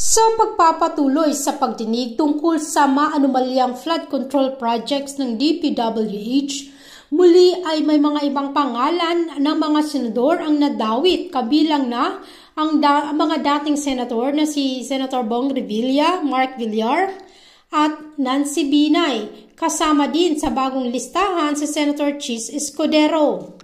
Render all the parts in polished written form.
Sa pagpapatuloy sa pagdinig tungkol sa maanumalyang flood control projects ng DPWH, muli ay may mga ibang pangalan ng mga senador ang nadawit, kabilang na ang mga dating senador na si Senator Bong Revilla, Mark Villar at Nancy Binay. Kasama din sa bagong listahan si Senator Chis Escudero.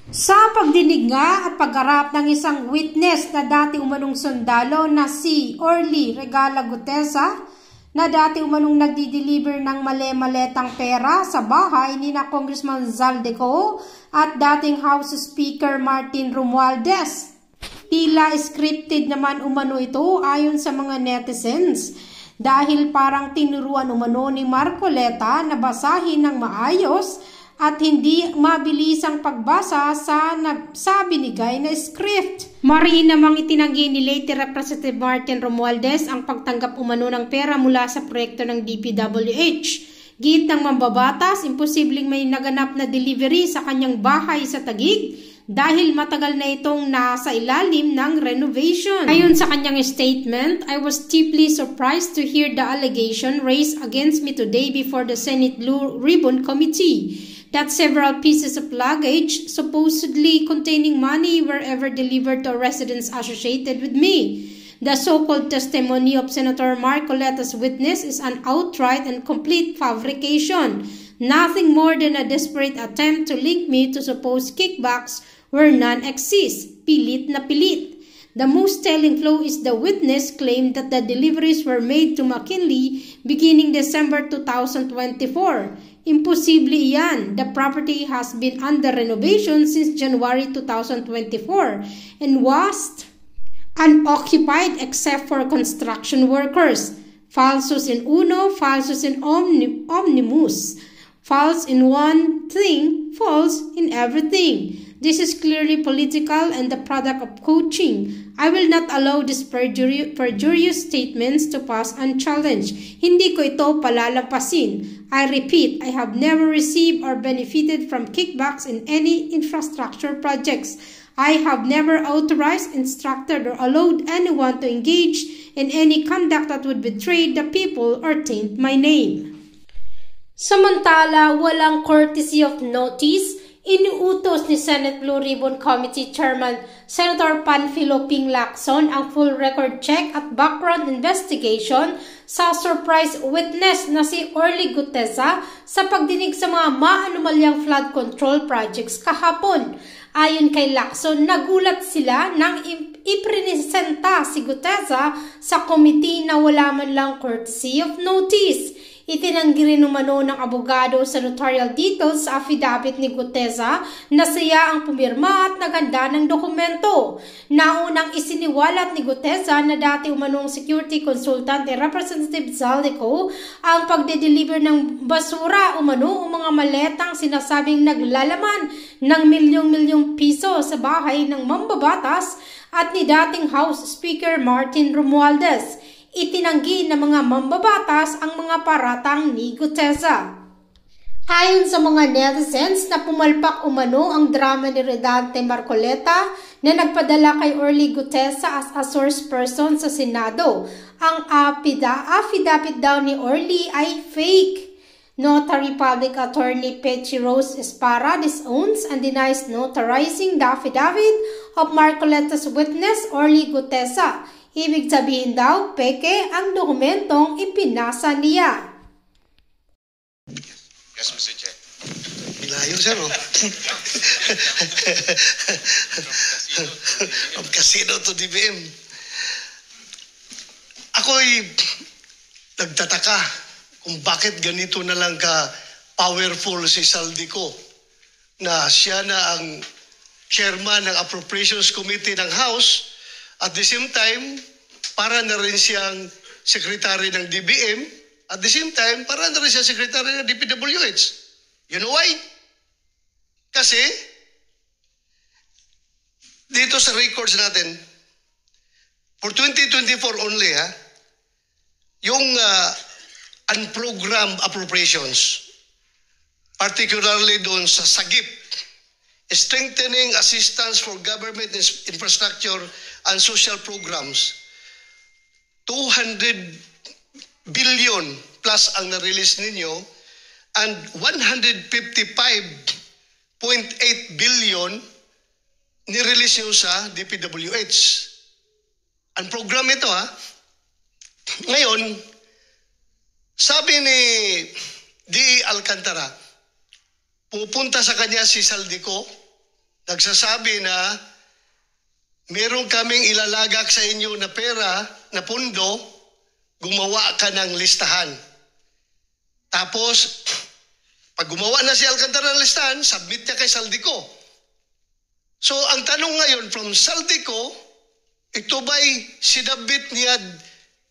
Sa pagdinig nga at pagharap ng isang witness na dati umanong sundalo na si Orly Regala Gutesa, na dati umanong nagdi-deliver ng male-maletang pera sa bahay ni na Congressman Zaldico at dating House Speaker Martin Romualdez. Tila scripted naman umano ito ayon sa mga netizens, dahil parang tinuruan umano ni Marcoleta na basahin ng maayos at hindi mabilis ang pagbasa sa binigay na script. Mariin namang itinanggi ni late Representative Martin Romualdez ang pagtanggap umano ng pera mula sa proyekto ng DPWH. Giit ng mambabatas, imposibleng may naganap na delivery sa kanyang bahay sa Taguig dahil matagal na itong nasa ilalim ng renovation. Ayon sa kanyang statement, I was deeply surprised to hear the allegation raised against me today before the Senate Blue Ribbon Committee that several pieces of luggage supposedly containing money were ever delivered to residents associated with me. The so-called testimony of Senator Marcoleta's witness is an outright and complete fabrication, nothing more than a desperate attempt to link me to supposed kickbacks where none exist. Pilit na pilit. The most telling flaw is the witness claimed that the deliveries were made to McKinley beginning December 2024. Imposible iyan. The property has been under renovation since January 2024 and was unoccupied except for construction workers. Falsus in uno, falsus in omnibus. False in one thing, false in everything. This is clearly political and the product of coaching. I will not allow these perjurious statements to pass unchallenged. Hindi ko ito palalampasin. I repeat, I have never received or benefited from kickbacks in any infrastructure projects. I have never authorized, instructed, or allowed anyone to engage in any conduct that would betray the people or taint my name. Samantala, walang courtesy of notice, inuutos ni Senate Blue Ribbon Committee Chairman Senator Panfilo Ping Lacson ang full record check at background investigation sa surprise witness na si Orly Gutesa sa pagdinig sa mga maanumalyang flood control projects kahapon. Ayon kay Lacson, nagulat sila nang ipresenta si Gutesa sa committee na wala man lang courtesy of notice. Itinanggi rin umano ng abogado sa notarial details sa affidavit ni Gutesa na siya ang pumirma at naganda ng dokumento. Naunang isiniwalat ni Gutesa na dati umanong security consultant ni Representative Zaldico ang pagde-deliver ng basura umano o mga maletang sinasabing naglalaman ng milyong-milyong piso sa bahay ng mambabatas at ni dating House Speaker Martin Romualdez. Itinanggi ng mga mambabatas ang mga paratang ni Gutesa. Ayon sa mga netizens na pumalpak umano ang drama ni Redante Marcoleta na nagpadala kay Orly Gutesa as a source person sa Senado. Ang affidavit daw ni Orly ay fake. Notary Public Attorney Pechi Rose Esparra disowns and denies notarizing the affidavit of Marcoleta's witness Orly Gutesa. Ibig sabihin daw, peke ang dokumentong ipinasa niya. Yes, Mr. Chair. Ilayo, sir, oh. From casino to DBM. Ako'y nagtataka kung bakit ganito na lang ka-powerful si Zaldico na siya na ang chairman ng Appropriations Committee ng House. At the same time, para na rin siyang secretary ng DBM. At the same time, para na rin siyang secretary ng DPWH. You know why? Kasi, dito sa records natin, for 2024 only, yung unprogrammed appropriations, particularly doon sa SAGIP, strengthening assistance for government infrastructure and social programs. 200 billion plus ang na-release ninyo and 155.8 billion ni-release nyo sa DPWH. Ang program ito ha. Ngayon, sabi ni D.E. Alcantara, pupunta sa kanya si Saldico, nagsasabi na meron kaming ilalagak sa inyo na pera, na pundo, gumawa ka ng listahan. Tapos, pag gumawa na si Alcantara ng listahan, submit niya kay Saldico. So, ang tanong ngayon from Saldico, ito ba'y sinabit niya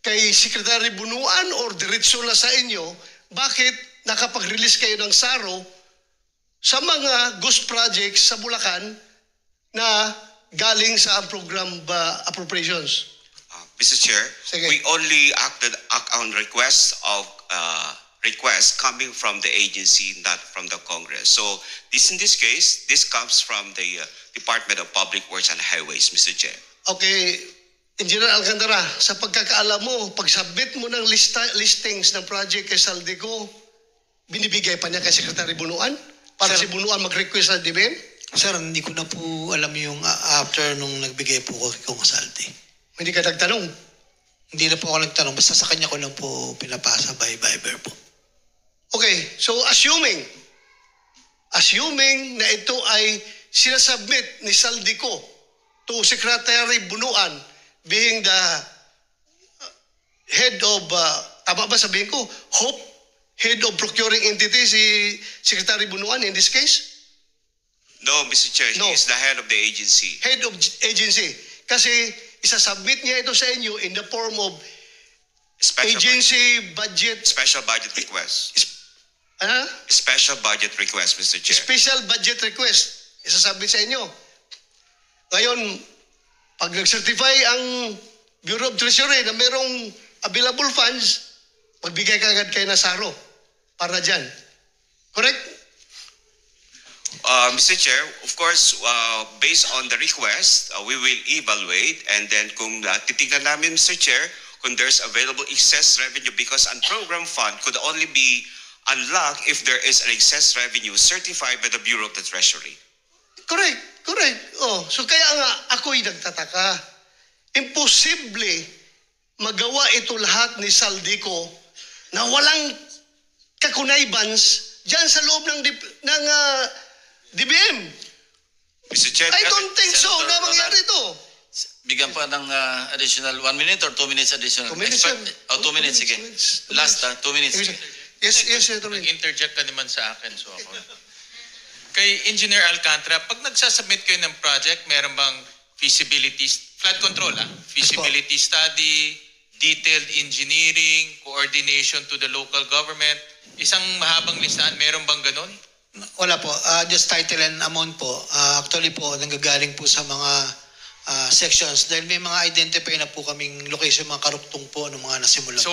kay Secretary Bunuan or diretso na sa inyo? Bakit nakapag-release kayo ng SARO sa mga ghost projects sa Bulacan na galing sa program appropriations? Mr. Chair, Sige. we only acted on requests coming from the agency, not from the Congress. So in this case, this comes from the Department of Public Works and Highways, Mr. Chair. Okay, Engineer Alcantara, sa pagkakaalam mo, pag-submit mo ng listings ng project kay Saldico, binibigay pa niya kay Secretary Bunuan para Sir, si Bunuan mag-request sa DBM? Sir, hindi ko na po alam yung after nung nagbigay po ko kung Saldi. Hindi ka nagtanong? Hindi na po ako nagtanong. Basta sa kanya ko lang po pinapasa by Viber po. Okay, so assuming na ito ay sinasubmit ni Saldico to Secretary Bunuan being the head of, tama ba sabihin ko, HOPE, head of procuring entity, si Secretary Bunuan in this case? No, Mr. Chair, No. he is the head of the agency. Head of agency. Kasi isasubmit niya ito sa inyo in the form of agency budget. Special budget request. Ano? Special budget request, Mr. Chair. Special budget request. Isasubmit sa inyo. Ngayon, pag nag-certify ang Bureau of Treasury na merong available funds, magbigay ka agad kayo na SARO para dyan. Correct? Mr. Chair, of course, based on the request, we will evaluate and then kung titignan namin, Mr. Chair, kung there's available excess revenue because ang program fund could only be unlocked if there is an excess revenue certified by the Bureau of the Treasury. Correct. Oh, so kaya nga ako'y nagtataka. Imposible magawa ito lahat ni Saldico na walang kakunaybans dyan sa loob ng DBM. Mr. Chair, I don't think so na mangyari ito. Bigyan pa ng additional 1 minute or 2 minutes additional? 2 minutes, sir. 2 minutes, sige. 2 minutes. Last, 2 minutes. Yes, Senator. Nag-interject ka naman sa akin, so ako. Kay Engineer Alcantara, pag nagsasubmit kayo ng project, meron bang flood control, feasibility study, detailed engineering, coordination to the local government, isang mahabang listahan, meron bang ganun? Wala po. Just title and amount po. Actually po, nanggagaling po sa mga sections dahil may mga identify na po kaming location, mga karuktong po ng mga nasimulan. So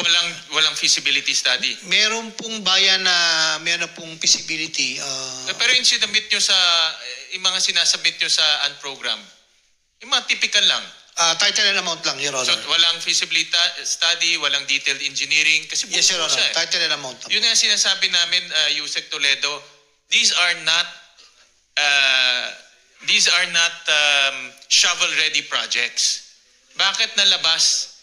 walang feasibility study? Meron pong bayan na meron pong feasibility. Pero yung sinabit nyo sa, yung mga sinasabit nyo sa program, yung mga typical lang. Title and amount lang, Your So Honor. walang feasibility study, walang detailed engineering, kasi Yes, Your buo Honor. siya eh. Title and amount lang. Yun nga sinasabi namin, Yusek Toledo, these are not shovel-ready projects. Bakit nalabas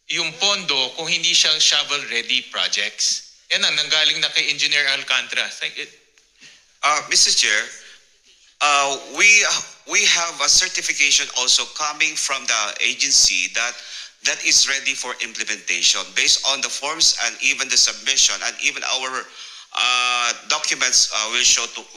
yung pondo kung hindi siyang shovel-ready projects? Yan ang nanggaling na kay Engineer Alcantara. Mr. Chair, we have a certification also coming from the agency that is ready for implementation based on the forms and even the submission and even our documents will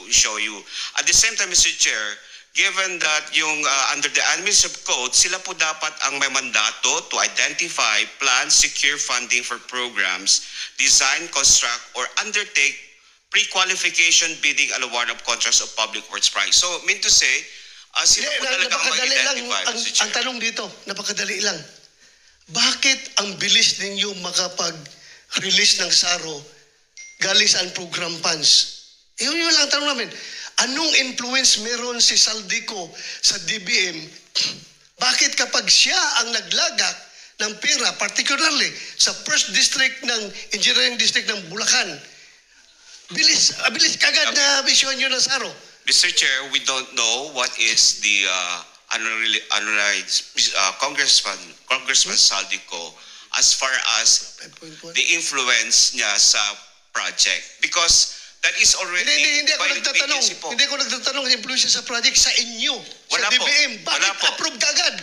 show you. At the same time, Mr. Chair, given that yung under the Administrative Code, sila po dapat ang may mandato to identify, plan, secure funding for programs, design, construct, or undertake pre-qualification bidding and award of contracts of public works projects. So, mean to say, sila po talaga ang Napakadali lang. mag-identify, Mr. Chair. Ang tanong dito, napakadali lang. Bakit ang bilis ninyo makapag-release ng SARO galing sa program funds? Yun lang tanong namin. Anong influence meron si Saldico sa DBM? Bakit kapag siya ang naglagak ng pera, particularly sa first district ng engineering district ng Bulacan. Bilis kagad na bisyon nyo ng SARO. Mr. Chair, we don't know what is the Congressman Saldico as far as 5.1. the influence niya sa project. Because that is already Hindi ako by nagtatanong. agency po. Hindi ako nagtatanong ng influence sa project sa inyo. Wala sa po. DBM. Bakit Wala po. approved agad?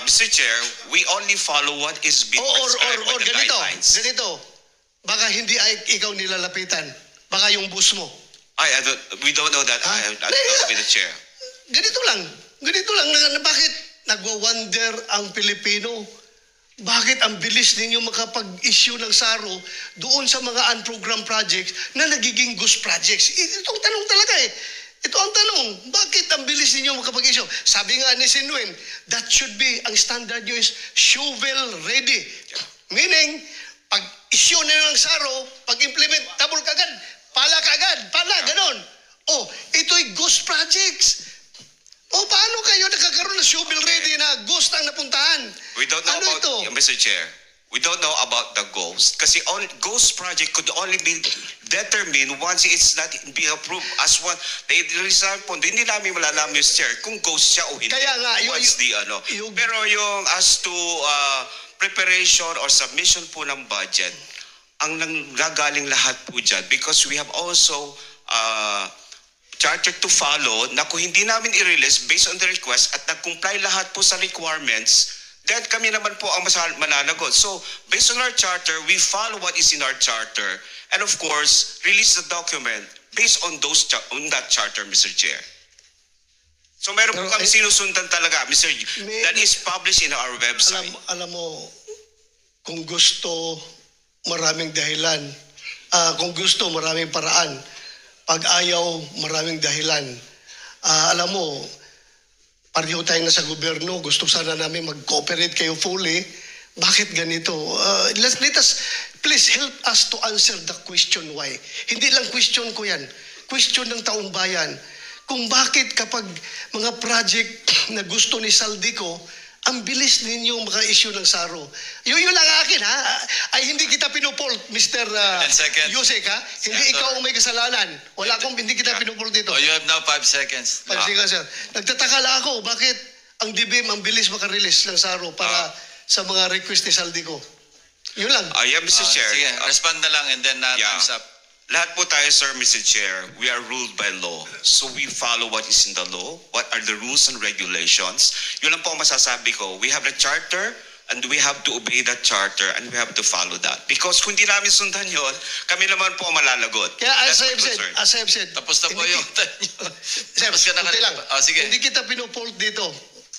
Mr. Chair, we only follow what is being prescribed by the guidelines. Ganito. Baka hindi ay ikaw nilalapitan. Baka yung boss mo. We don't know that. I don't know with the chair. Ganito lang na bakit nagwa-wonder ang Pilipino? Bakit ang bilis ninyo makapag-issue ng SARO doon sa mga unprogrammed projects na nagiging ghost projects? Itong tanong talaga eh. Ito ang tanong, bakit ang bilis ninyo makapag-issue? Sabi nga ni Sinwin, that should be, ang standard nyo is shovel ready. Meaning, pag-issue na ng SARO, pag-implement, tabol kagad, pala, ganon. Oh, ito'y ghost projects. O paano kayo nakakaroon ng shovel ready na ghost ang napuntahan? We don't know Ano about, ito? Mr. Chair, we don't know about the ghost. Kasi ghost project could only be determined once it's not be approved as what the result po. Hindi namin malalaman, Mr. Chair, kung ghost siya o hindi. Kaya nga, Pero yung as to preparation or submission po ng budget, ang nanggagaling lahat po dyan because we have also charter to follow na kung hindi namin i-release based on the request at nag-comply lahat po sa requirements, then kami naman po ang mananagot. So, based on our charter, we follow what is in our charter and of course, release the document based on that charter, Mr. Chair. So, meron po kami sinusundan talaga, Mr. That is published in our website. Alam mo, kung gusto, maraming dahilan. Kung gusto, maraming paraan. Pag ayaw, maraming dahilan. Alam mo, pareho tayo na sa gobyerno, gusto sana namin mag-cooperate kayo fully. Bakit ganito? Let us, please help us to answer the question why. Hindi lang question ko yan. Question ng taong bayan. Kung bakit kapag mga project na gusto ni Saldico, ang bilis ninyo maka-issue ng SARO. Yun lang akin ha. Ay hindi kita pinupult, Mr. Yusek ha. Hindi ikaw ang may kasalanan. Hindi kita pinupult dito. Oh, you have now 5 seconds. Sige, sir. Nagtataka lang ako, bakit ang DBM ang bilis maka-release ng SARO para sa mga request ni Saldico? Yun lang. Yeah, Mr. Chair. Sige, respond na lang and then time's up. Lahat po tayo, sir, Mr. Chair, we are ruled by law. So we follow what is in the law, what are the rules and regulations. Yun lang po ang masasabi ko. We have the charter and we have to obey that charter and we have to follow that. Because kung di namin sundan yun, kami naman po ang malalagot. Kaya as I've said, Tapos na po yung time nyo. Sir, Tapos ka na kunti lang. Sige. Hindi kita pinupult dito.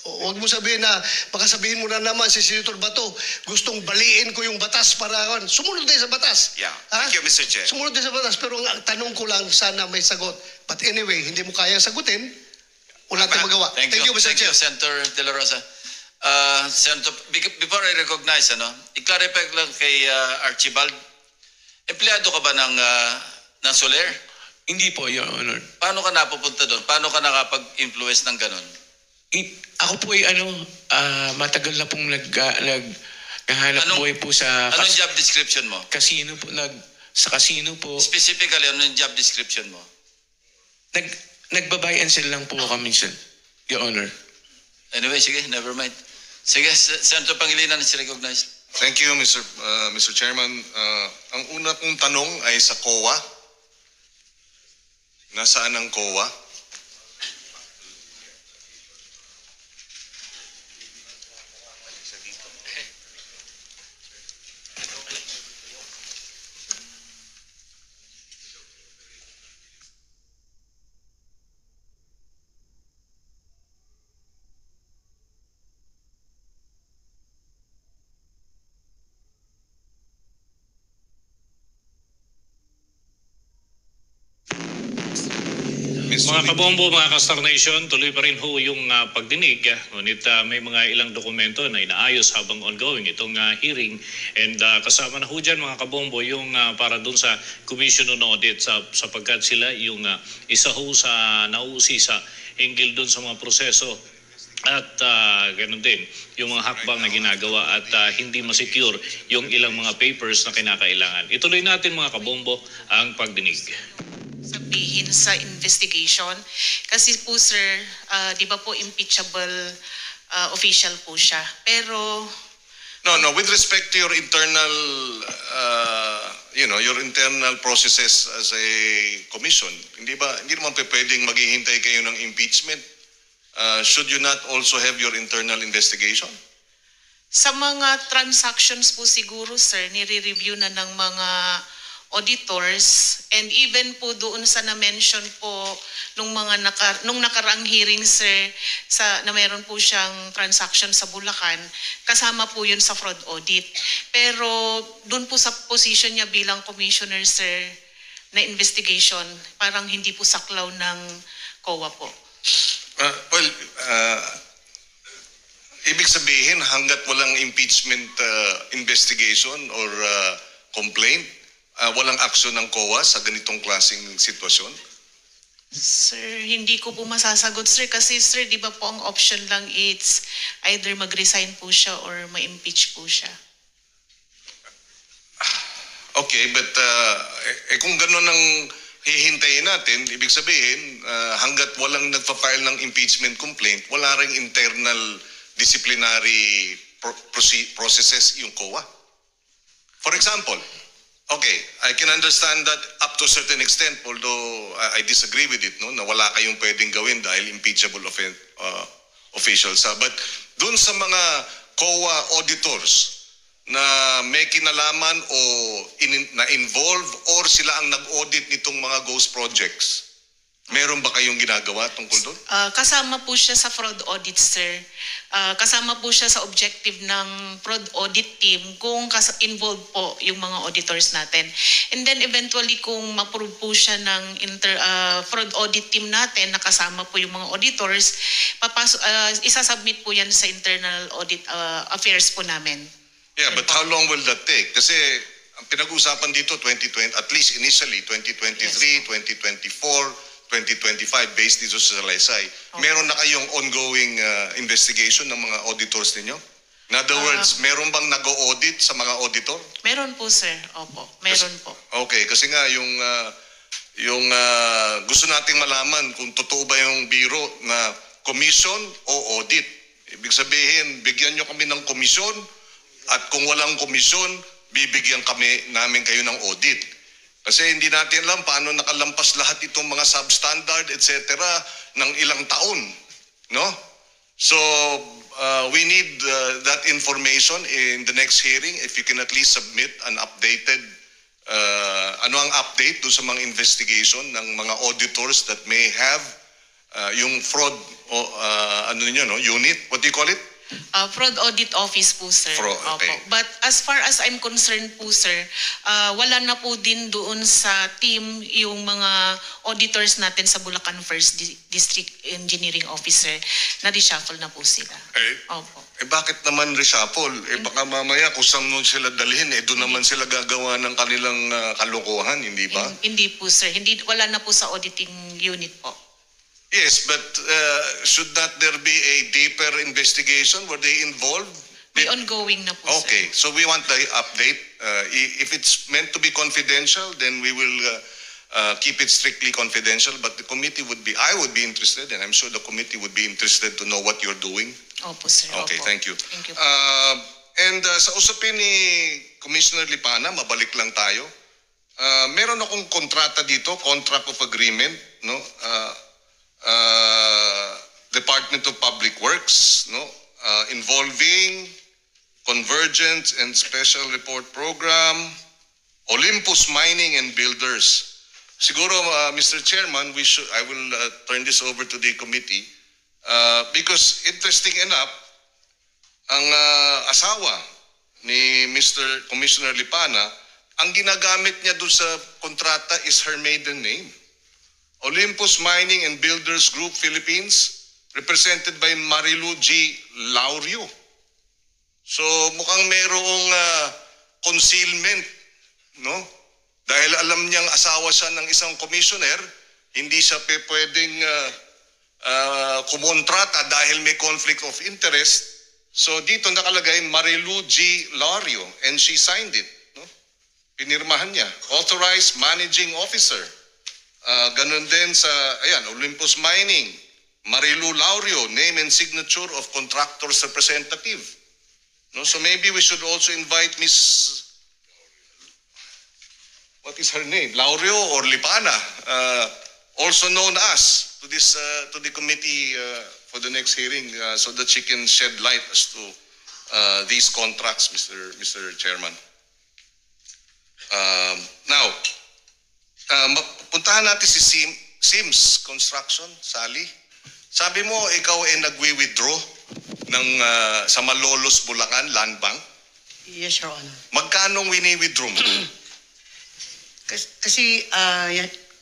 Huwag mo sabihin na, baka sabihin mo na naman si Senator Bato, gustong baliin ko yung batas para sumunod tayo sa batas. Yeah. Thank you, Mr. Chair. Sumunod tayo sa batas, pero ang tanong ko lang, sana may sagot. But anyway, hindi mo kaya sagutin, wala tayong magawa. Thank you, Mr. Chair. Senator De La Rosa. Senator, before I recognize, i-clarify lang kay Archibald, empleyado ka ba ng Soler? Hindi po, Your Honor. Paano ka napupunta doon? Paano ka nakapag-influence ng ganon? Ako po ay matagal na pong naghahanap buhay po sa Anong job description mo? casino po, sa casino po. Specifically, anong job description mo? Nagbabuy and sell lang po kami, sir, Your Honor. Anyway, sige, never mind. Sige, Senator Pangilinan is recognized. Thank you, Mr. Chairman. Ang una kong tanong ay sa COA. Nasaan ang COA? Mga kabombo, mga Castor Nation, tuloy pa rin ho yung pagdinig. Ngunit may mga ilang dokumento na inaayos habang ongoing itong hearing. And kasama na ho dyan, mga kabombo, yung para dun sa Commission on Audit sapagkat sila yung isa ho sa nauusisa hinggil dun sa mga proseso At ganun din, yung mga hakbang na ginagawa at hindi masecure yung ilang mga papers na kinakailangan. Ituloy natin mga kabombo ang pagdinig. Sabihin sa investigation, kasi po sir, di ba po impeachable official po siya. Pero No, with respect to your internal, your internal processes as a commission, hindi naman pwedeng maghihintay kayo ng impeachment? Should you not also have your internal investigation? sa mga transactions po siguro sir, nire-review na ng mga auditors, and even po doon sa na-mention po nung nakaraang hearing sir na mayroon po siyang transaction sa Bulacan, kasama po yun sa fraud audit. Pero doon po sa position niya bilang commissioner sir na investigation, parang hindi po saklaw ng COA po. Ibig sabihin hanggat walang impeachment investigation or complaint, walang aksyon ng COA sa ganitong klaseng sitwasyon? Sir, hindi ko po masasagot sir kasi sir, di ba po ang option lang it's either mag-resign po siya or ma-impeach po siya. Okay, but kung gano'n ang hihintayin natin, ibig sabihin hanggat walang nagpa-file ng impeachment complaint, wala ring internal disciplinary processes yung COA. For example, okay, I can understand that up to a certain extent, although I disagree with it, no, na wala kayong pwedeng gawin dahil impeachable officials. But dun sa mga COA auditors na may kinalaman o na-involve or sila ang nag-audit nitong mga ghost projects, meron ba kayong ginagawa tungkol doon? Kasama po siya sa fraud audit, sir. Kasama po siya sa objective ng fraud audit team kung involved po yung mga auditors natin. And then eventually kung ma-prove po siya ng fraud audit team natin, nakasama po yung mga auditors, isasubmit po yan sa internal audit affairs po namin. Yeah, but how long will that take? Kasi ang pinag-uusapan dito 2020, at least initially 2023, yes. 2024, 2025 based dito sa Salaysay. Okay. Meron na kayong ongoing investigation ng mga auditors ninyo? In other words, meron bang nag-audit sa mga auditor? Meron po sir, opo. Meron po. Okay, kasi nga yung gusto nating malaman kung totoo ba yung biro na commission o audit. Ibig sabihin, bigyan nyo kami ng komisyon at kung walang komisyon, bibigyan namin kayo ng audit. Kasi hindi natin alam paano nakalampas lahat itong mga substandard, etc. ng ilang taon. No? So, we need that information in the next hearing. If you can at least submit an updated, ano ang update doon sa mga investigation ng mga auditors that may have yung fraud, unit, what do you call it? Fraud Audit Office po, sir. Okay. But as far as I'm concerned po, sir, wala na po din doon sa team yung mga auditors natin sa Bulacan First District Engineering Officer na reshuffle na po sila. Opo. Bakit naman reshuffle? Baka mamaya kung saan nun sila dalhin, doon naman sila gagawa ng kanilang kalokohan, hindi ba? Hindi po, sir. Wala na po sa auditing unit po. Yes, but should not there be a deeper investigation? Were they involved? May ongoing na po, okay, sir. so we want the update. If it's meant to be confidential, then we will keep it strictly confidential. But the committee I would be interested, and I'm sure the committee would be interested to know what you're doing. Opo, sir. Okay, Opo. thank you. Thank you. And sa usapin ni Commissioner Lipana, mabalik lang tayo. Meron akong kontrata dito, contract of agreement, no? Department of Public Works, no, involving Convergence and Special Report Program, Olympus Mining and Builders. Siguro, Mr. Chairman, I will turn this over to the committee because interesting enough, ang asawa ni Mr. Commissioner Lipana, ang ginagamit niya doon sa kontrata is her maiden name. Olympus Mining and Builders Group Philippines, represented by Marilu G. Laurio. So mukhang merong concealment, no? Dahil alam niyang asawa siya ng isang commissioner, hindi siya pwedeng kumontrata dahil may conflict of interest. So dito nakalagay Marilu G. Lario and she signed it. No? Pinirmahan niya. Authorized Managing Officer. Ganun din sa Olympus Mining. Marilu Lario, name and signature of contractor's representative. No? So maybe we should also invite Miss... What is her name? Laurio or Lipana, also known as to this to the committee for the next hearing, so that she can shed light as to these contracts, Mr. Chairman. Now, puntahan natin si Sims Construction, Sally. Sabi mo ikaw ay nagwi-withdraw ng sa Malolos, Bulacan Land Bank? Yes, Your Honor. Magkano wini-withdraw mo? Kasi,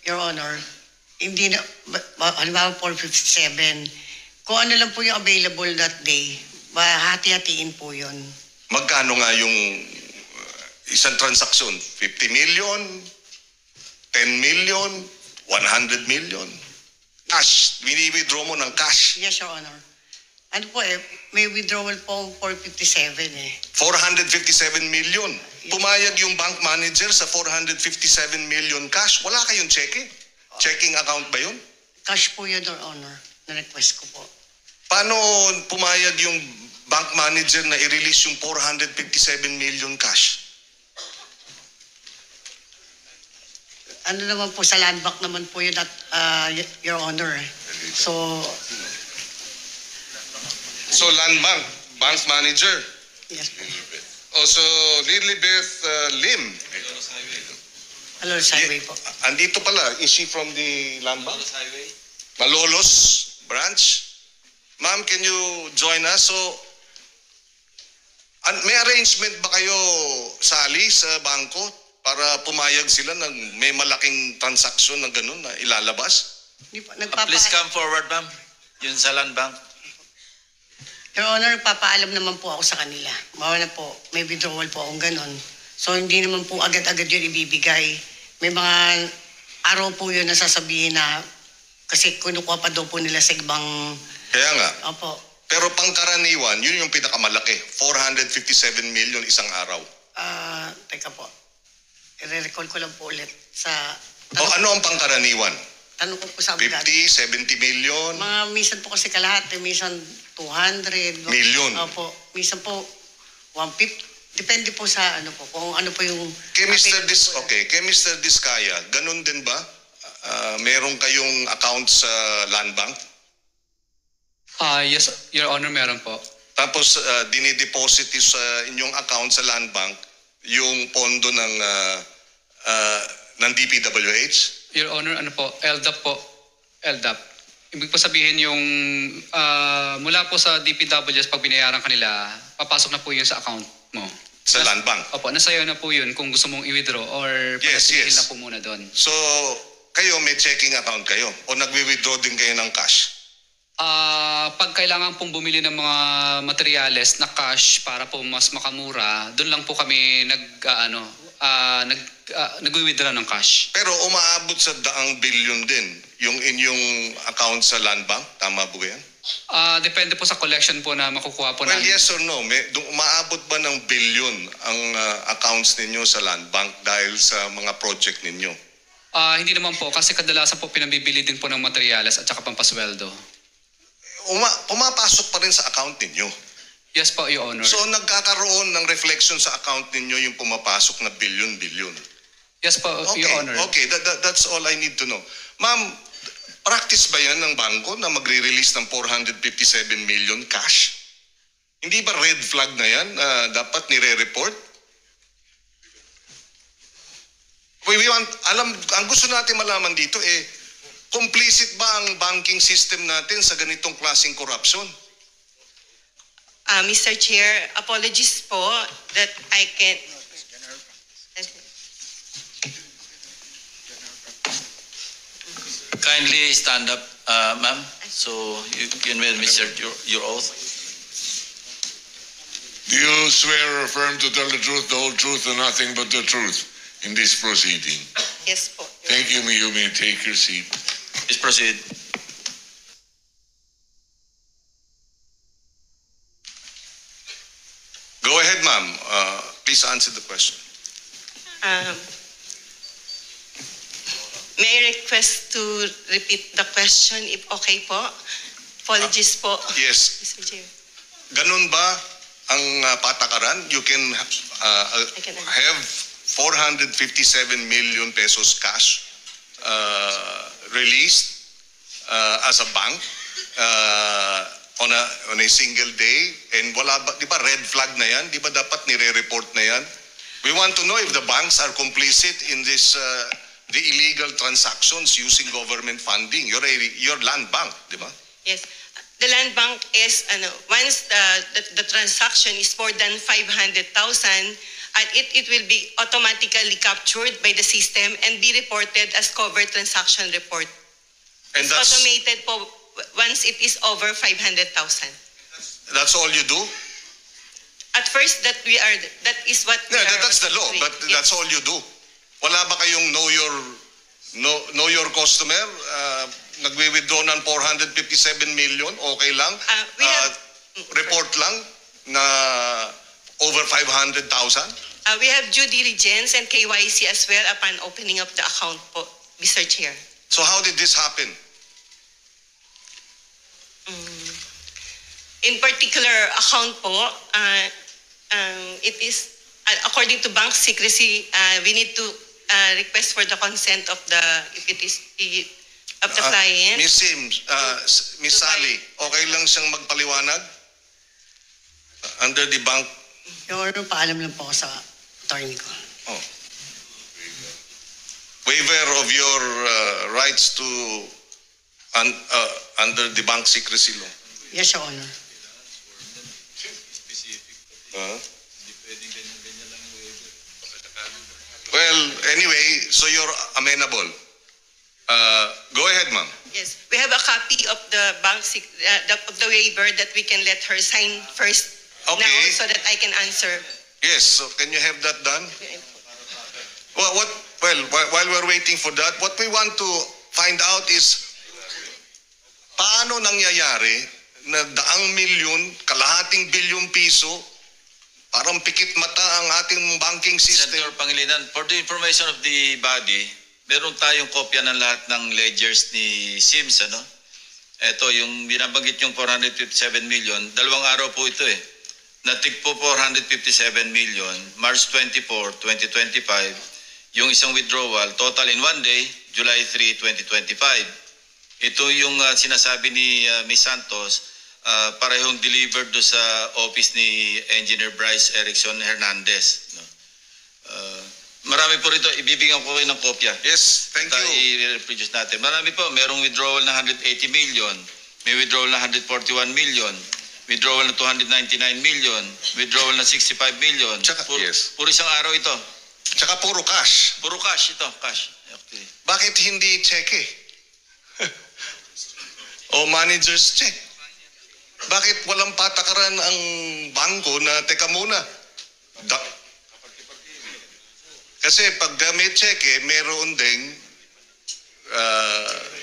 Your Honor, hindi na, halimbawa 457, kung ano lang po yung available that day, hati-hatiin po yun. Magkano nga yung isang transaksyon? 50 million? 10 million? 100 million? Cash. Wini-withdraw mo ng cash. Yes, Your Honor. Ano po may withdrawal po 457 457 million. Pumayag yung bank manager sa 457 million cash. Wala kayong cheque? Checking account ba yun? Cash po yun, Your Honor. Na-request ko po. Paano pumayag yung bank manager na i-release yung 457 million cash? Ano naman po, sa land bank naman po yun at, Your Honor. So land bank, bank manager. Yes po. Also, Lilibeth Lim. Malolos Highway po. Andito pala, is she from the land bank? Malolos Highway. Malolos branch. Ma'am, can you join us? So, may arrangement ba kayo, Sally, sa bangko para pumayag sila ng may malaking transaksyon na gano'n na ilalabas? Please come forward, ma'am. Yun sa land bank. Your Honor, papaalam naman po ako sa kanila. Bawa na po, may withdrawal po akong ganon. So, hindi naman po agad-agad yun ibibigay. May mga araw po yun na sasabihin na kasi kinukuha pa daw po nila sa ibang... Kaya nga. Opo. Pero pangkaraniwan, yun yung pinakamalaki. 457 million isang araw. Teka po. I-recall ko lang po ulit sa... Ano ang pangkaraniwan? Tanong ko po sa abogado. 50, 70 million? Mga minsan po kasi kalahati, minsan 200. Million? Opo. Minsan po 150. Depende po sa ano po, kung ano po yung... Kay Mr. Diskaya, ganun din ba? Meron kayong account sa land bank? Yes, Your Honor, meron po. Tapos dinideposit sa inyong account sa land bank yung pondo ng DPWH? Your Honor, ano po, LDAP po. LDAP. Ibig po sabihin yung mula po sa DPWH pag binayaran kanila, papasok na po yun sa account mo. Sa land bank? Opo, nasa'yo na po yun kung gusto mong i-withdraw or yes. na po muna doon. So, kayo may checking account kayo o nagwi-withdraw din kayo ng cash? Pag kailangan pong bumili ng mga materyales na cash para po mas makamura, doon lang po kami nagwi-withdraw ng cash. Pero umaabot sa 100 billion din yung inyong account sa land bank? Tama po yan? Depende po sa collection po na makukuha po namin. Well, yes or no? Umaabot ba ng billion ang accounts ninyo sa land bank dahil sa mga project ninyo? Hindi naman po kasi kadalasan po pinabibili din po ng materyales at saka pampasweldo. Pumapasok pa rin sa account ninyo? Yes po, Your Honor. So nagkakaroon ng reflection sa account ninyo yung pumapasok na billion-billion? Yes po, Your Honor. Okay, that's all I need to know. Ma'am, practice ba yan ng bangko na magre-release ng 457 million cash? Hindi ba red flag na yan dapat nire-report? Ang gusto natin malaman dito complicit ba ang banking system natin sa ganitong klaseng corruption? Mr. Chair, apologies po that I can... Kindly stand up, ma'am, so you can administer your oath. Do you swear or affirm to tell the truth, the whole truth, and nothing but the truth in this proceeding? Yes po. Thank you. You may take your seat. Please proceed. ahead, ma'am. Please answer the question. May I request to repeat the question if okay po? Apologies po. Yes. Mr. Chair. Ganun ba ang patakaran? You can have 457 million pesos cash released as a bank on a single day, and wala ba, di ba red flag na yan? Di ba dapat nire-report na yan? We want to know if the banks are complicit in this the illegal transactions using government funding. You're land bank, di ba? Yes. The land bank is, once the transaction is more than 500,000, it will be automatically captured by the system and be reported as covered transaction report. And it's that's automated po once it is over 500,000. That's all you do? At first, that is what we are that's the law, doing. but that's all you do. Wala ba kayong know your customer? Nagwi-withdraw ng 457 million, okay lang? Report lang na over 500,000? We have due diligence and KYC as well upon opening up the account po, Mr. Chair. So how did this happen? In particular account po, it is, according to bank secrecy, we need to request for the consent of the, of the client. Miss Sims, Miss Sally, okay lang siyang magpaliwanag? Under the bank? Your Honor, paalam lang po ako sa attorney ko. Oh. Waiver of your rights to under the bank secrecy law. Yes, Your Honor. Well, anyway, so you're amenable. Go ahead, ma'am. Yes, we have a copy of the bank of the waiver that we can let her sign first now so that I can answer. Yes, so can you have that done? Well, while we're waiting for that, what we want to find out is paano nangyayari na daang milyon, kalahating bilyong piso, parang pikit mata ang ating banking system. Senator Pangilinan, for the information of the body, meron tayong kopya ng lahat ng ledgers ni Sims, ano? Ito, yung binabanggit yung 457 million, 2 araw po ito eh. Natik po 457 million, March 24, 2025. Yung isang withdrawal, total in one day, July 3, 2025. Ito yung sinasabi ni Ms. Santos, parehong delivered do sa office ni Engineer Bryce Erickson Hernandez. No? Marami po rito, ibibigyan ko kayo ng kopya. Yes, thank you. I-reproduce natin. Marami po, merong withdrawal na 180 million, may withdrawal na 141 million, withdrawal na 299 million, withdrawal na 65 million. Puro isang araw ito. Tsaka puro cash. Puro cash ito, cash. Okay. Bakit hindi cheque? O manager's check? Bakit walang patakaran ang bangko na teka muna? Kasi pag may cheque, meron ding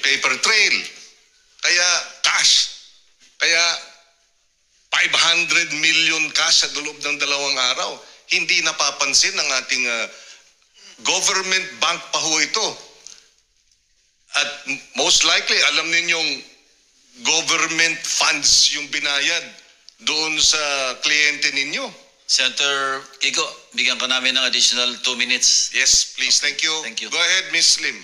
paper trail. Kaya cash. Kaya 500 million cash sa loob ng 2 araw. Hindi napapansin ng ating government bank pa ho ito. At most likely, alam ninyong government funds yung binayad doon sa kliyente ninyo. Senator Kiko, bigyan ka namin ng additional 2 minutes. Yes, please. Thank you. Thank you. Go ahead, Ms. Lim.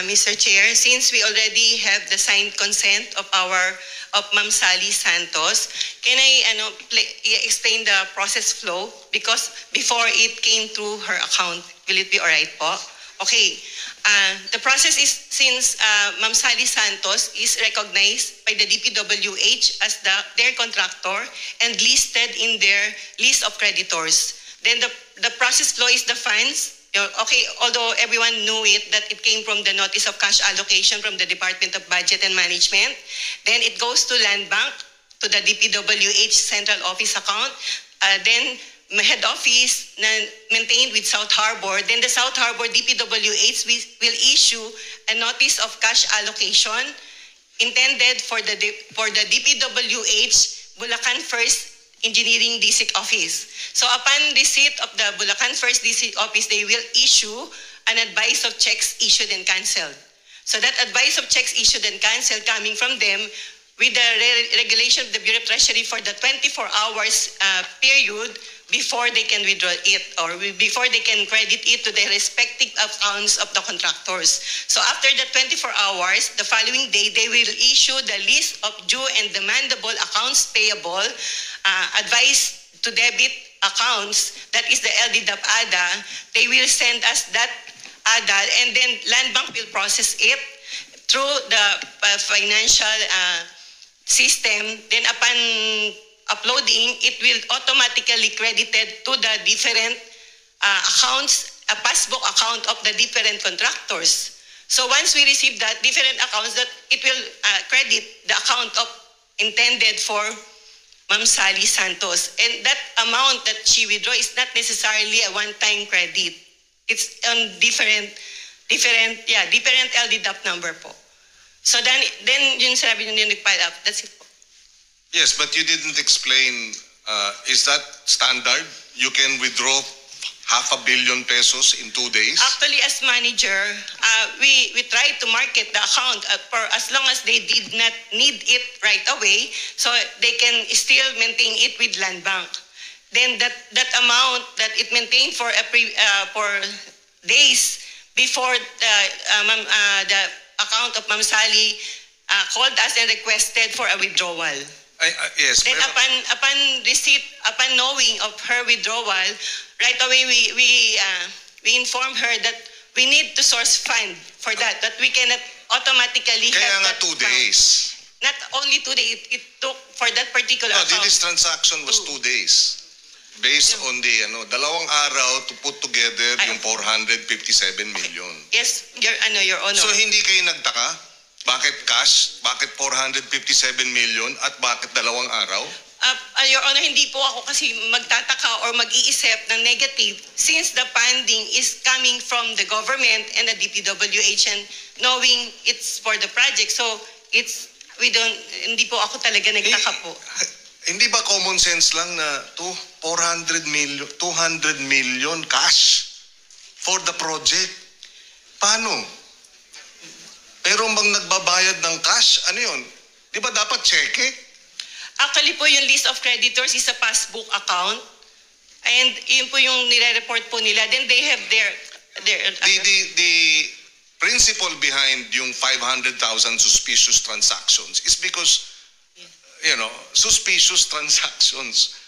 Mr. Chair, since we already have the signed consent of Ma'am Sally Santos, can I explain the process flow? Because before it came through her account, will it be alright po? Okay. The process is, since Ma'am Sally Santos is recognized by the DPWH as their contractor and listed in their list of creditors, then the process flow is the funds. Okay, although everyone knew it, that it came from the notice of cash allocation from the Department of Budget and Management, then it goes to Land Bank, to the DPWH Central Office account, then head office na maintained with South Harbor, then the South Harbor DPWH will issue a notice of cash allocation intended for the DPWH Bulacan First Engineering District Office. So upon receipt of the Bulacan First District Office, they will issue an advice of checks issued and cancelled. So that advice of checks issued and cancelled coming from them with the regulation of the Bureau of Treasury for the 24 hours period before they can withdraw it or before they can credit it to the respective accounts of the contractors. So after the 24 hours, the following day, they will issue the list of due and demandable accounts payable, advice to debit accounts, that is the LDDAP-ADA. They will send us that ADA, and then Land Bank will process it through the financial system. Then upon uploading, it will automatically credited to the different accounts, a passbook account of the different contractors. So once we receive that different accounts, that it will credit the account of intended for Ma'am Sally Santos. And that amount that she withdraw is not necessarily a one-time credit. It's on different LDDAP number po. So then yun sabi nyo yung nag-pile up. That's it po. Yes, but you didn't explain, is that standard? You can withdraw 500 million pesos in 2 days? Actually, as manager, we try to market the account for as long as they did not need it right away, so they can still maintain it with Land Bank. Then that amount that it maintained for days before the account of Ma'am Sally called us and requested for a withdrawal. Yes. Then upon receipt, upon knowing of her withdrawal, right away we informed her that we need to source fund for that we cannot automatically Kaya have nga that 2 days. Not only 2 days, it took for that particular account. This transaction was 2 days. Based on the dalawang araw to put together yung 457 million. Yes, Your Honor. So hindi kayo nagtaka? Bakit cash? Bakit 457 million? At bakit dalawang araw? Your Honor, hindi po ako kasi magtataka or mag-iisip ng negative since the funding is coming from the government and the DPWH and knowing it's for the project. So hindi po ako talaga nagtaka po. Hindi ba common sense lang na 200 million cash for the project? Paano? Pero bang nagbabayad ng cash? Ano yun? Di ba dapat cheque? Actually po yung list of creditors is a passbook account. And yun po yung nire-report po nila. Then they have their The principle behind yung 500,000 suspicious transactions is because suspicious transactions